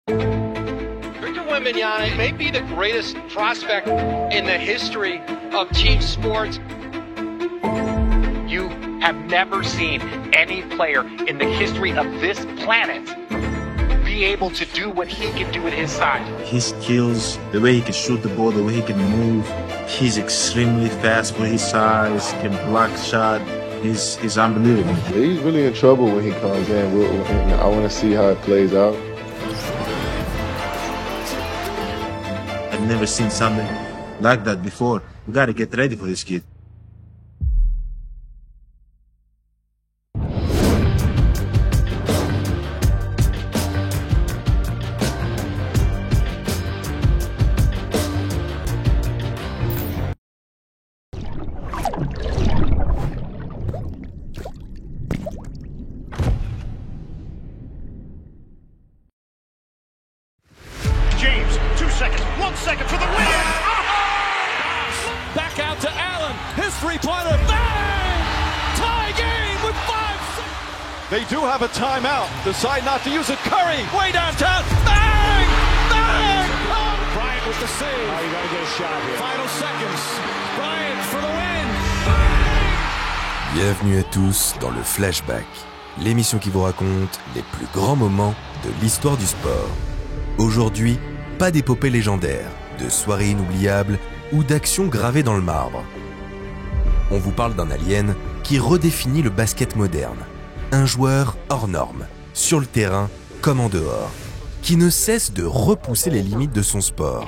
Victor Wembanyama may be the greatest prospect in the history of team sports. You have never seen any player in the history of this planet be able to do what he can do at his side. His skills, the way he can shoot the ball, the way he can move, he's extremely fast for his size, can block shot. He's unbelievable. He's really in trouble when he comes in. I want to see how it plays out. I've never seen something like that before. We got to get ready for this kid. James, 2 seconds, 1 second for the win! Back out to Allen, his three-pointer, bang! Tie game with 5 seconds! They do have a timeout, decide not to use it. Curry, way downtown, bang! Bang! Oh, Bryant with the save. Oh, you gotta get a shot here. Final seconds, Bryant for the win! Bang! Bienvenue à tous dans le Flashback, l'émission qui vous raconte les plus grands moments de l'histoire du sport. Aujourd'hui, pas d'épopée légendaire, de soirées inoubliables ou d'actions gravées dans le marbre. On vous parle d'un alien qui redéfinit le basket moderne. Un joueur hors norme, sur le terrain comme en dehors, qui ne cesse de repousser les limites de son sport.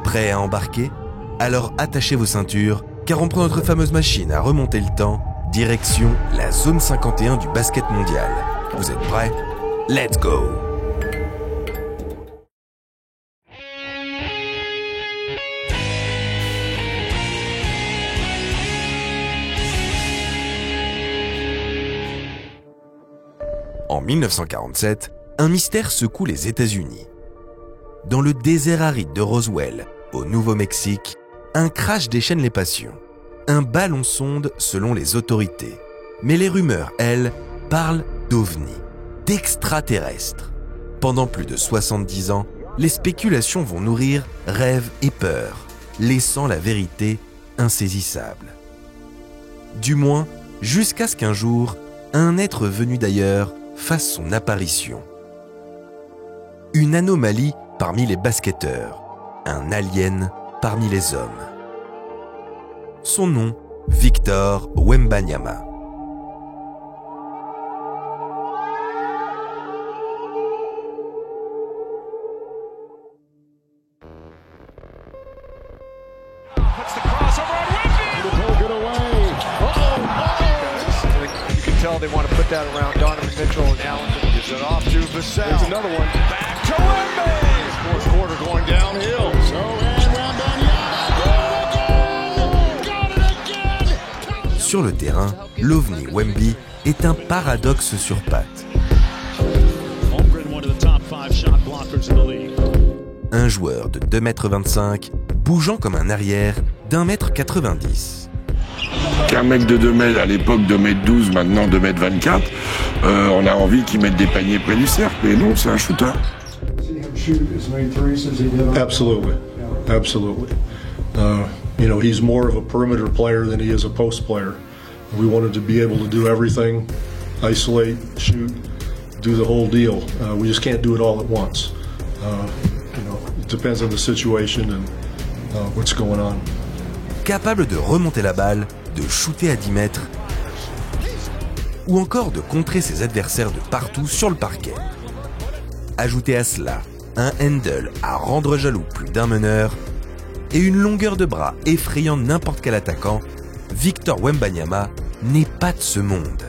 Prêt à embarquer? Alors attachez vos ceintures, car on prend notre fameuse machine à remonter le temps, direction la zone 51 du basket mondial. Vous êtes prêts? Let's go! En 1947, un mystère secoue les États-Unis. Dans le désert aride de Roswell, au Nouveau-Mexique, un crash déchaîne les passions. Un ballon sonde selon les autorités. Mais les rumeurs, elles, parlent d'ovnis, d'extraterrestres. Pendant plus de 70 ans, les spéculations vont nourrir rêves et peurs, laissant la vérité insaisissable. Du moins, jusqu'à ce qu'un jour, un être venu d'ailleurs fasse son apparition. Une anomalie parmi les basketteurs, un alien parmi les hommes. Son nom, Victor Wembanyama. They want to put that around Donovan Mitchell and Allen. Gives it off to Vassell. There's another one. Back to Wemby. Fourth quarter going downhill. Sur le terrain, l'OVNI Wemby est un paradoxe sur pattes. Un joueur de 2,25 m, bougeant comme un arrière d'1,90 m. Qu'un mec de 2 mètres à l'époque 2,12 m, maintenant 2,24 m, on a envie qu'il mette des paniers près du cercle, mais non, c'est un shooter. Absolutely, absolutely. You know, he's more of a perimeter player than he is a post player. We wanted to be able to do everything, isolate, shoot, do the whole deal. We just can't do it all at once. You know, it depends on the situation and what's going on. Capable de remonter la balle, de shooter à 10 mètres, ou encore de contrer ses adversaires de partout sur le parquet. Ajoutez à cela un handle à rendre jaloux plus d'un meneur et une longueur de bras effrayant n'importe quel attaquant, Victor Wembanyama n'est pas de ce monde.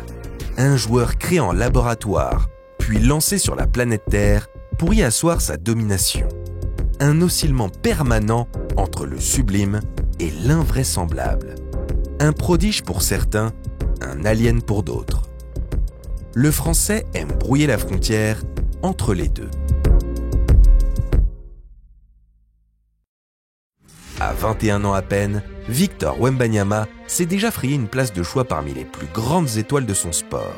Un joueur créé en laboratoire, puis lancé sur la planète Terre pour y asseoir sa domination. Un oscillement permanent entre le sublime et l'invraisemblable. Un prodige pour certains, un alien pour d'autres. Le Français aime brouiller la frontière entre les deux. À 21 ans à peine, Victor Wembanyama s'est déjà frayé une place de choix parmi les plus grandes étoiles de son sport.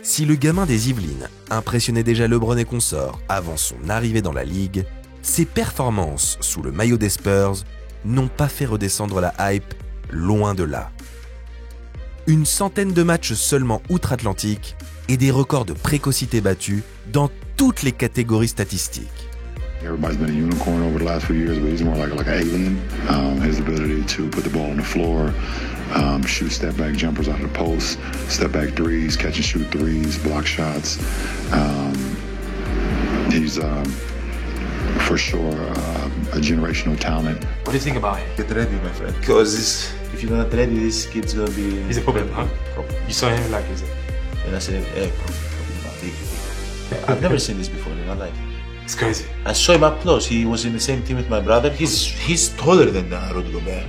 Si le gamin des Yvelines impressionnait déjà LeBron et consorts avant son arrivée dans la ligue, ses performances sous le maillot des Spurs n'ont pas fait redescendre la hype, loin de là. Une centaine de matchs seulement outre-Atlantique et des records de précocité battus dans toutes les catégories statistiques. Everybody's been a unicorn over the last few years, but he's more like an alien. His ability to put the ball on the floor, shoot step-back jumpers out of the post, step-back threes, catch and shoot threes, block shots. He's for sure a generational talent. What do you think about him? Get ready, my friend. Because if you're not ready, this kid's gonna be... He's a problem, huh? You saw him like he's a... And I said, big. I've never seen this before in my life. It's crazy. I saw him up close. He was in the same team with my brother. He's taller than Rudy Gobert.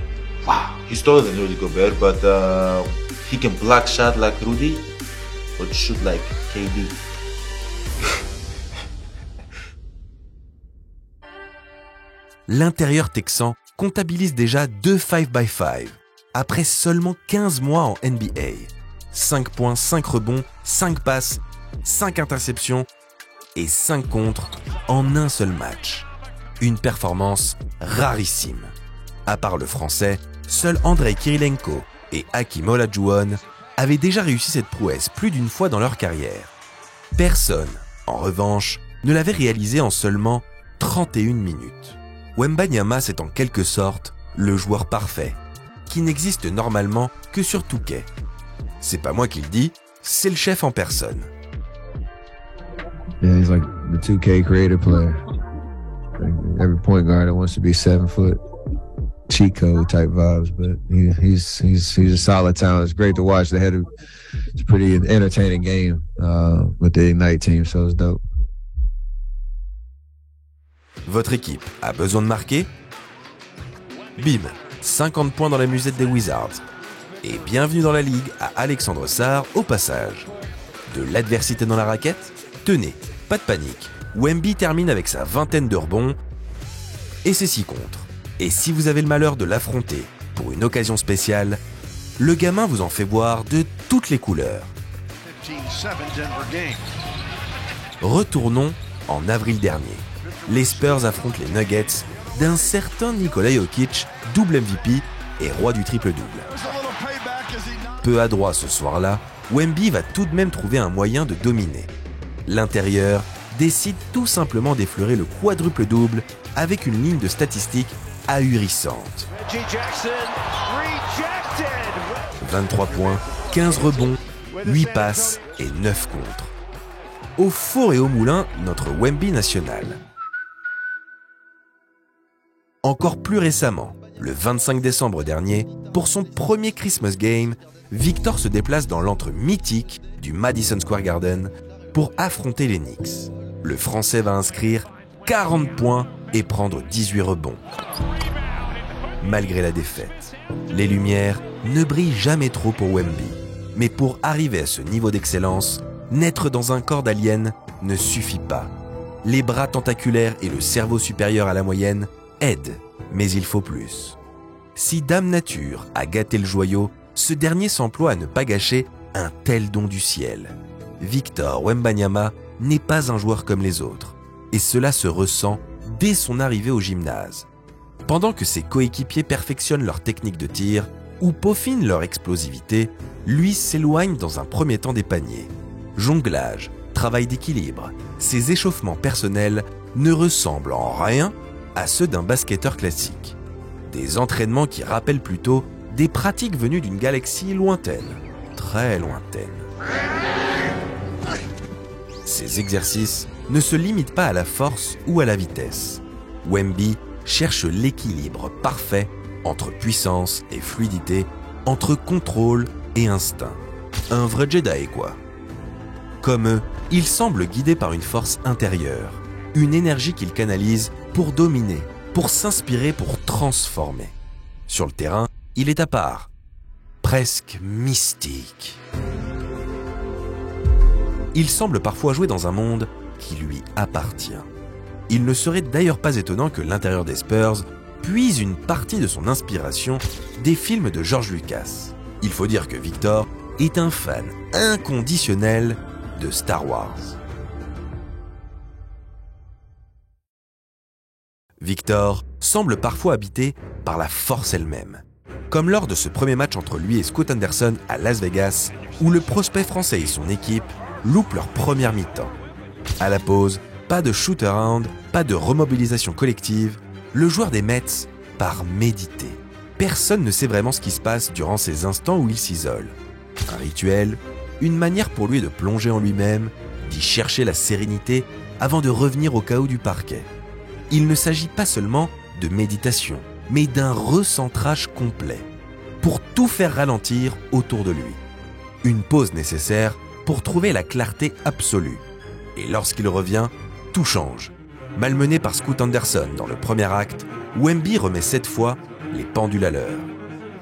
Wow. He's taller than Rudy Gobert, but he can block shot like Rudy, but shoot like KD. L'intérieur texan comptabilise déjà 2 5x5 après seulement 15 mois en NBA. 5 points, 5 rebonds, 5 passes, 5 interceptions et 5 contres en un seul match. Une performance rarissime. À part le français, seuls Andrei Kirilenko et Hakeem Olajuwon avaient déjà réussi cette prouesse plus d'une fois dans leur carrière. Personne, en revanche, ne l'avait réalisé en seulement 31 minutes. Wembanyama, c'est en quelque sorte le joueur parfait, qui n'existe normalement que sur 2K. C'est pas moi qui le dis, c'est le chef en personne. Yeah, he's like the 2K creator player. Like every point guard that wants to be 7 foot, cheat code type vibes, but he's a solid talent. It's great to watch. It's a pretty entertaining game with the Ignite team, so it's dope. Votre équipe a besoin de marquer ? Bim, 50 points dans la musette des Wizards. Et bienvenue dans la ligue à Alexandre Sarr au passage. De l'adversité dans la raquette ? Tenez, pas de panique. Wemby termine avec sa 20aine de rebonds et ses 6 contres. Et si vous avez le malheur de l'affronter pour une occasion spéciale, le gamin vous en fait boire de toutes les couleurs. Retournons en avril dernier. Les Spurs affrontent les Nuggets d'un certain Nikola Jokic, double MVP et roi du triple-double. Peu adroit ce soir-là, Wemby va tout de même trouver un moyen de dominer. L'intérieur décide tout simplement d'effleurer le quadruple-double avec une ligne de statistiques ahurissante. 23 points, 15 rebonds, 8 passes et 9 contres. Au four et au moulin, notre Wemby national. Encore plus récemment, le 25 décembre dernier, pour son premier Christmas Game, Victor se déplace dans l'antre mythique du Madison Square Garden pour affronter les Knicks. Le Français va inscrire 40 points et prendre 18 rebonds. Malgré la défaite, les lumières ne brillent jamais trop pour Wemby. Mais pour arriver à ce niveau d'excellence, naître dans un corps d'alien ne suffit pas. Les bras tentaculaires et le cerveau supérieur à la moyenne aident, mais il faut plus. Si Dame Nature a gâté le joyau, ce dernier s'emploie à ne pas gâcher un tel don du ciel. Victor Wembanyama n'est pas un joueur comme les autres, et cela se ressent dès son arrivée au gymnase. Pendant que ses coéquipiers perfectionnent leur technique de tir ou peaufinent leur explosivité, lui s'éloigne dans un premier temps des paniers. Jonglage, travail d'équilibre, ses échauffements personnels ne ressemblent en rien à ceux d'un basketteur classique. Des entraînements qui rappellent plutôt des pratiques venues d'une galaxie lointaine, très lointaine. Ces exercices ne se limitent pas à la force ou à la vitesse. Wemby cherche l'équilibre parfait entre puissance et fluidité, entre contrôle et instinct. Un vrai Jedi, quoi. Comme eux, il semble guidé par une force intérieure, une énergie qu'il canalise pour dominer, pour s'inspirer, pour transformer. Sur le terrain, il est à part, presque mystique. Il semble parfois jouer dans un monde qui lui appartient. Il ne serait d'ailleurs pas étonnant que l'intérieur des Spurs puise une partie de son inspiration des films de George Lucas. Il faut dire que Victor est un fan inconditionnel de Star Wars. Victor semble parfois habité par la force elle-même, comme lors de ce premier match entre lui et Scoot Henderson à Las Vegas, où le prospect français et son équipe loupent leur première mi-temps. À la pause, pas de shoot-around, pas de remobilisation collective, le joueur des Mets part méditer. Personne ne sait vraiment ce qui se passe durant ces instants où il s'isole. Un rituel, une manière pour lui de plonger en lui-même, d'y chercher la sérénité avant de revenir au chaos du parquet. Il ne s'agit pas seulement de méditation, mais d'un recentrage complet, pour tout faire ralentir autour de lui. Une pause nécessaire pour trouver la clarté absolue. Et lorsqu'il revient, tout change. Malmené par Scoot Henderson dans le premier acte, Wemby remet cette fois les pendules à l'heure.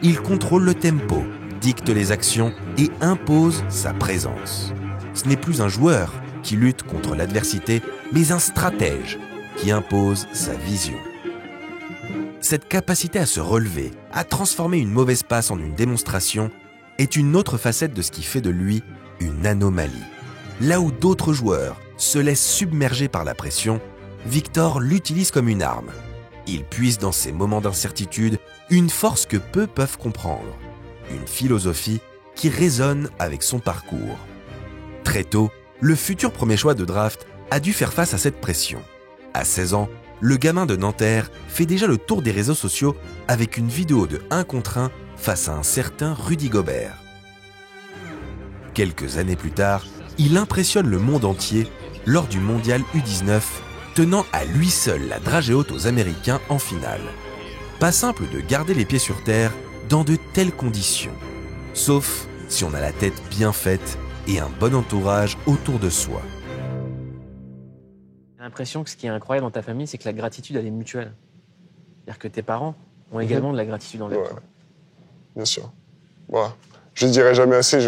Il contrôle le tempo, dicte les actions et impose sa présence. Ce n'est plus un joueur qui lutte contre l'adversité, mais un stratège qui impose sa vision. Cette capacité à se relever, à transformer une mauvaise passe en une démonstration, est une autre facette de ce qui fait de lui une anomalie. Là où d'autres joueurs se laissent submerger par la pression, Victor l'utilise comme une arme. Il puise dans ces moments d'incertitude une force que peu peuvent comprendre, une philosophie qui résonne avec son parcours. Très tôt, le futur premier choix de draft a dû faire face à cette pression. À 16 ans, le gamin de Nanterre fait déjà le tour des réseaux sociaux avec une vidéo de 1 contre 1 face à un certain Rudy Gobert. Quelques années plus tard, il impressionne le monde entier lors du mondial U19, tenant à lui seul la dragée haute aux Américains en finale. Pas simple de garder les pieds sur terre dans de telles conditions, sauf si on a la tête bien faite et un bon entourage autour de soi. J'ai l'impression que ce qui est incroyable dans ta famille, c'est que la gratitude, elle est mutuelle. C'est-à-dire que tes parents ont également de la gratitude envers toi. Bien sûr. Voilà. Je ne dirai jamais assez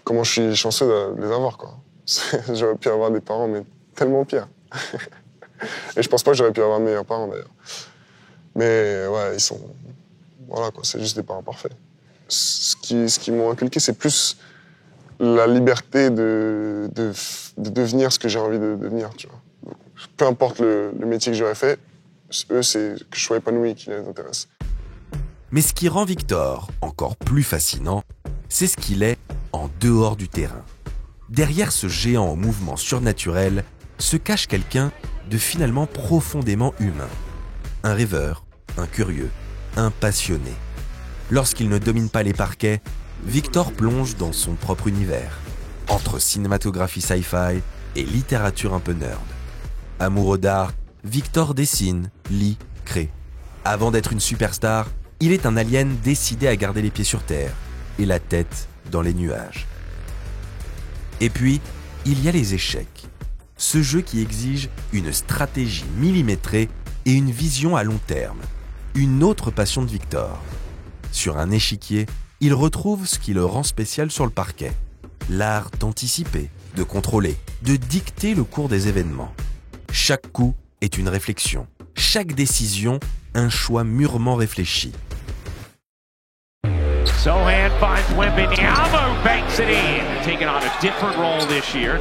comment je suis chanceux de les avoir, quoi. J'aurais pu avoir des parents, mais tellement pires. Et je pense pas que j'aurais pu avoir de meilleurs parents, d'ailleurs. Mais ouais, ils sont... Voilà, quoi, c'est juste des parents parfaits. Ce qui m'ont inculqué, c'est plus la liberté de devenir ce que j'ai envie de devenir, tu vois. Peu importe le métier que j'aurais fait, eux, c'est que je sois épanoui qui les intéresse. Mais ce qui rend Victor encore plus fascinant, c'est ce qu'il est en dehors du terrain. Derrière ce géant au mouvement surnaturel se cache quelqu'un de finalement profondément humain. Un rêveur, un curieux, un passionné. Lorsqu'il ne domine pas les parquets, Victor plonge dans son propre univers, entre cinématographie sci-fi et littérature un peu nerd. Amoureux d'art, Victor dessine, lit, crée. Avant d'être une superstar, il est un alien décidé à garder les pieds sur terre et la tête dans les nuages. Et puis, il y a les échecs. Ce jeu qui exige une stratégie millimétrée et une vision à long terme. Une autre passion de Victor. Sur un échiquier, il retrouve ce qui le rend spécial sur le parquet. L'art d'anticiper, de contrôler, de dicter le cours des événements. Chaque coup est une réflexion. Chaque décision, un choix mûrement réfléchi. Sohan finds Wembanyama, banks it in, taking on a different role this year.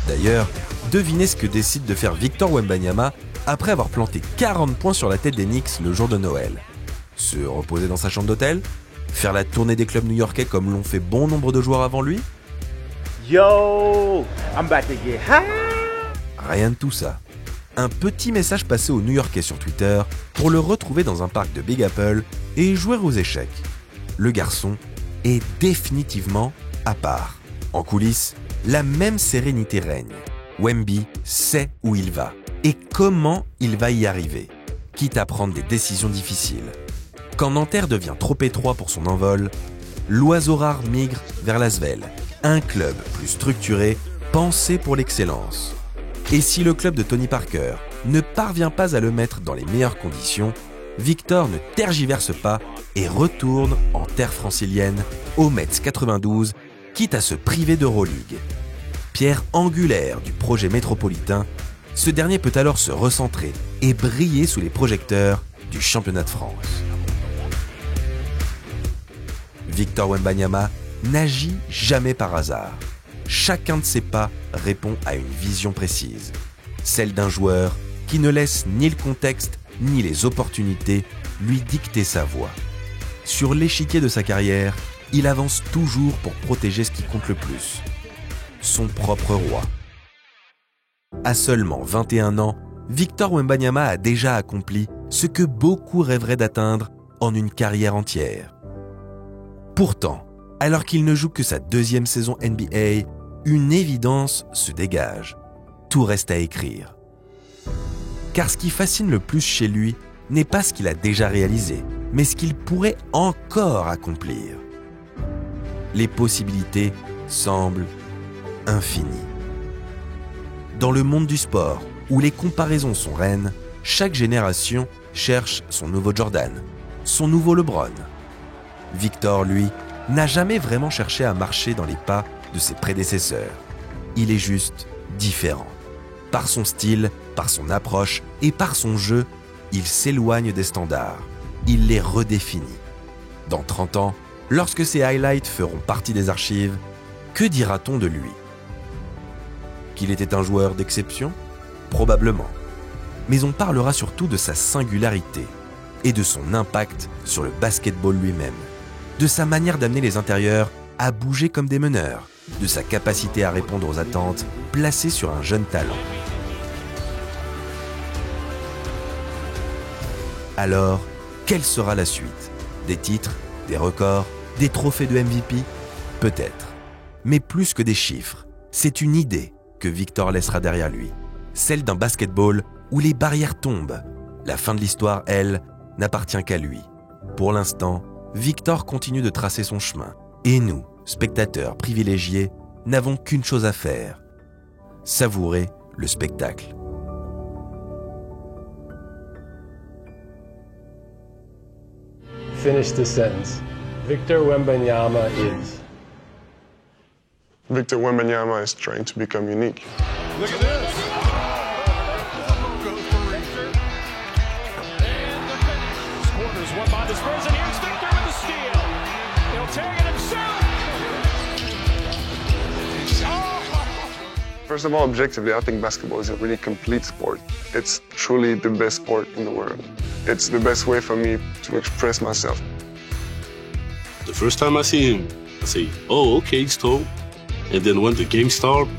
D'ailleurs, devinez ce que décide de faire Victor Wembanyama après avoir planté 40 points sur la tête des Knicks le jour de Noël. Se reposer dans sa chambre d'hôtel? Faire la tournée des clubs new-yorkais comme l'ont fait bon nombre de joueurs avant lui? Yo, I'm about to get high. Rien de tout ça. Un petit message passé aux New-Yorkais sur Twitter pour le retrouver dans un parc de Big Apple et jouer aux échecs. Le garçon est définitivement à part. En coulisses, la même sérénité règne. Wemby sait où il va et comment il va y arriver, quitte à prendre des décisions difficiles. Quand Nanterre devient trop étroit pour son envol, l'oiseau rare migre vers l'Asvel, un club plus structuré, pensé pour l'excellence. Et si le club de Tony Parker ne parvient pas à le mettre dans les meilleures conditions, Victor ne tergiverse pas et retourne en terre francilienne au Mets 92, quitte à se priver d'Euroleague. Pierre angulaire du projet métropolitain, ce dernier peut alors se recentrer et briller sous les projecteurs du championnat de France. Victor Wembanyama n'agit jamais par hasard. chacun de ses pas répond à une vision précise, celle d'un joueur qui ne laisse ni le contexte ni les opportunités lui dicter sa voie. Sur l'échiquier de sa carrière, il avance toujours pour protéger ce qui compte le plus, son propre roi. À seulement 21 ans, Victor Wembanyama a déjà accompli ce que beaucoup rêveraient d'atteindre en une carrière entière. Pourtant, alors qu'il ne joue que sa deuxième saison NBA, une évidence se dégage. Tout reste à écrire. Car ce qui fascine le plus chez lui n'est pas ce qu'il a déjà réalisé, mais ce qu'il pourrait encore accomplir. Les possibilités semblent infinies. Dans le monde du sport, où les comparaisons sont reines, chaque génération cherche son nouveau Jordan, son nouveau LeBron. Victor, lui, n'a jamais vraiment cherché à marcher dans les pas de ses prédécesseurs. Il est juste différent. Par son style, par son approche et par son jeu, il s'éloigne des standards. Il les redéfinit. Dans 30 ans, lorsque ses highlights feront partie des archives, que dira-t-on de lui? Qu'il était un joueur d'exception? Probablement. Mais on parlera surtout de sa singularité et de son impact sur le basketball lui-même, de sa manière d'amener les intérieurs à bouger comme des meneurs, de sa capacité à répondre aux attentes placées sur un jeune talent. Alors, quelle sera la suite? Des titres, des records, des trophées de MVP? Peut-être. Mais plus que des chiffres, c'est une idée que Victor laissera derrière lui. Celle d'un basketball où les barrières tombent. La fin de l'histoire, elle, n'appartient qu'à lui. Pour l'instant, Victor continue de tracer son chemin. Et nous, spectateurs privilégiés, n'avons qu'une chose à faire. Savourer le spectacle. Finish the sentence. Victor Wembanyama is. Victor Wembanyama is trying to become unique. Look at this. Quarters won by the Spurs, and here's Victor with the steal. He'll take it himself. First of all, objectively, I think basketball is a really complete sport. It's truly the best sport in the world. It's the best way for me to express myself. The first time I see him, I say, oh, okay, he's tall. And then when the game started,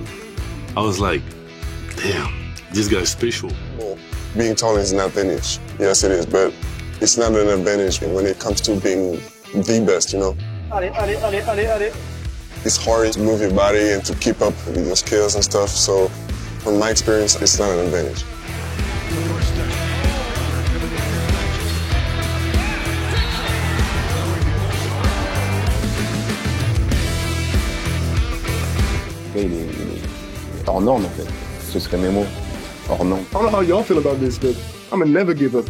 I was like, damn, this guy's special. Well, being tall is an advantage. Yes, it is, but it's not an advantage when it comes to being the best, you know? It's hard to move your body and to keep up with your skills and stuff, so from my experience, it's not an advantage. Il est hors norme en fait. Ce serait mes mots. Hors norme. I don't know how y'all feel about this, but I'm a never give up.